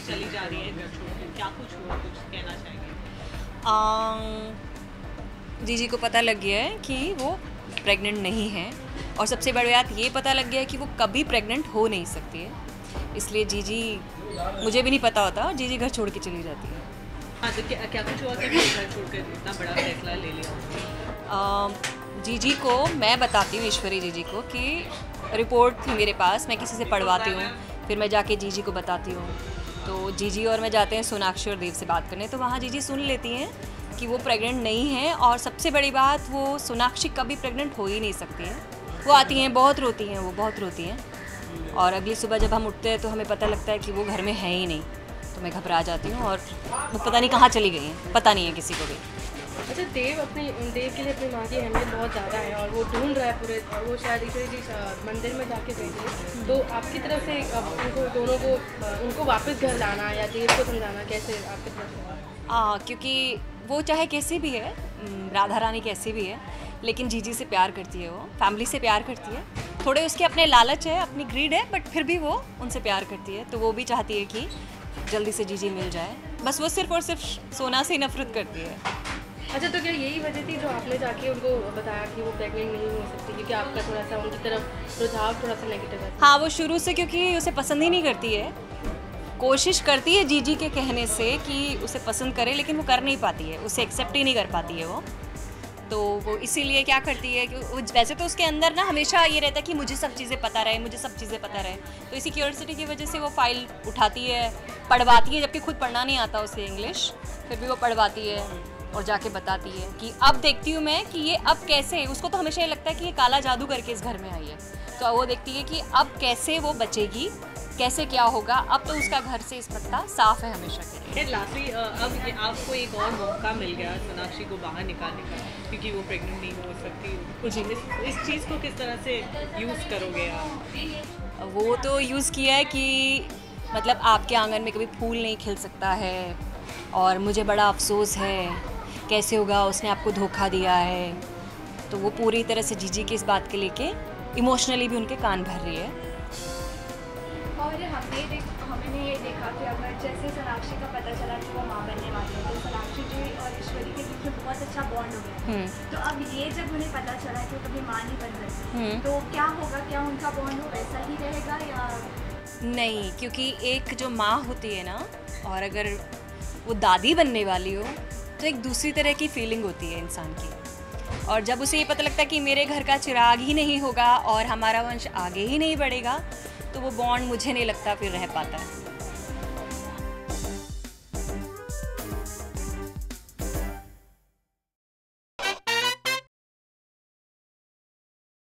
चली जा रही है घर छोड़ के, क्या कुछ हुआ, कुछ कहना चाहेंगे? जीजी को पता लग गया है कि वो प्रेग्नेंट नहीं है, और सबसे बड़ी बात ये पता लग गया है कि वो कभी प्रेग्नेंट हो नहीं सकती है। इसलिए जीजी, मुझे भी नहीं पता होता, जीजी घर छोड़ के चली जाती है। हाँ, तो क्या कुछ हुआ कि घर छोड़ कर इतना बड़ा फैसला ले लिया? जीजी को मैं बताती हूँ, ईश्वरी जीजी को, कि रिपोर्ट थी मेरे पास, मैं किसी से पढ़वाती हूँ, फिर मैं जाके जीजी को बताती हूँ। तो जीजी और मैं जाते हैं सोनाक्षी और देव से बात करने, तो वहाँ जीजी सुन लेती हैं कि वो प्रेग्नेंट नहीं है। और सबसे बड़ी बात, वो सोनाक्षी कभी प्रेग्नेंट हो ही नहीं सकती है। वो आती हैं, बहुत रोती हैं, वो बहुत रोती हैं, और अगली सुबह जब हम उठते हैं तो हमें पता लगता है कि वो घर में है ही नहीं। तो मैं घबरा जाती हूँ, और वो पता नहीं कहाँ चली गई हैं, पता नहीं है किसी को भी। अच्छा, देव के लिए अपनी माँ की अहमियत बहुत ज़्यादा है, और वो ढूंढ रहा है पूरे, और वो शायद ईश्वरी जी मंदिर में जाके भेजे। तो आपकी तरफ से उनको दोनों को उनको वापस घर लाना या देव को समझाना कैसे आपकी तरफ से? क्योंकि वो चाहे कैसी भी है, राधा रानी कैसी भी है, लेकिन जीजी से प्यार करती है, वो फैमिली से प्यार करती है। थोड़े उसके अपने लालच है, अपनी ग्रीड है, बट फिर भी वो उनसे प्यार करती है। तो वो भी चाहती है कि जल्दी से जीजी मिल जाए, बस वो सिर्फ और सिर्फ सोना से ही नफरत करती है। अच्छा, तो क्या यही वजह थी जो आपने जाके उनको बताया कि वो प्रेग्नेंट नहीं हो सकती, क्योंकि आपका थोड़ा सा उनकी तरफ रुझाव थोड़ा सा नेगेटिव है? हाँ, वो शुरू से, क्योंकि उसे पसंद ही नहीं करती है, कोशिश करती है जीजी के कहने से कि उसे पसंद करे, लेकिन वो कर नहीं पाती है, उसे एक्सेप्ट ही नहीं कर पाती है वो। तो वो इसीलिए क्या करती है कि वैसे तो उसके अंदर ना हमेशा ये रहता है कि मुझे सब चीज़ें पता रहे, मुझे सब चीज़ें पता रहे। तो इसी क्यूरियोसिटी की वजह से वो फाइल उठाती है, पढ़वाती है, जबकि खुद पढ़ना नहीं आता उसे इंग्लिश, फिर भी वो पढ़वाती है और जाके बताती है कि अब देखती हूँ मैं कि ये अब कैसे, उसको तो हमेशा ये लगता है कि ये काला जादू करके इस घर में आई है। तो वो देखती है कि अब कैसे वो बचेगी, कैसे क्या होगा। अब तो उसका घर से इस पत्ता साफ है हमेशा के लिए। लास्टली अब आपको एक और मौका मिल गया सोनाक्षी को बाहर निकालने का, क्योंकि वो प्रेग्नेंट नहीं हो सकती कुछ, इस चीज़ को किस तरह से यूज़ करोगे आप? वो तो यूज़ किया है कि मतलब आपके आंगन में कभी फूल नहीं खिल सकता है, और मुझे बड़ा अफसोस है, कैसे होगा, उसने आपको धोखा दिया है। तो वो पूरी तरह से जीजी की इस बात के लेके इमोशनली भी उनके कान भर रही है। और हमने ये देखा कि अगर जैसे सोनाक्षी का पता चला कि वो माँ बनने वाली है, तो सोनाक्षी जी और ईश्वरी के बीच में बहुत अच्छा बॉन्ड हो गया। तो अब ये जब उन्हें पता चला कि वो कभी माँ नहीं बन सकती, तो क्या होगा? क्या उनका बॉन्ड वैसा ही रहेगा या नहीं? क्योंकि एक जो माँ होती है ना, और अगर वो दादी बनने वाली हो, तो एक दूसरी तरह की फीलिंग होती है इंसान की। और जब उसे ये पता लगता है कि मेरे घर का चिराग ही नहीं होगा और हमारा वंश आगे ही नहीं बढ़ेगा, तो वो बॉन्ड मुझे नहीं लगता फिर रह पाता है।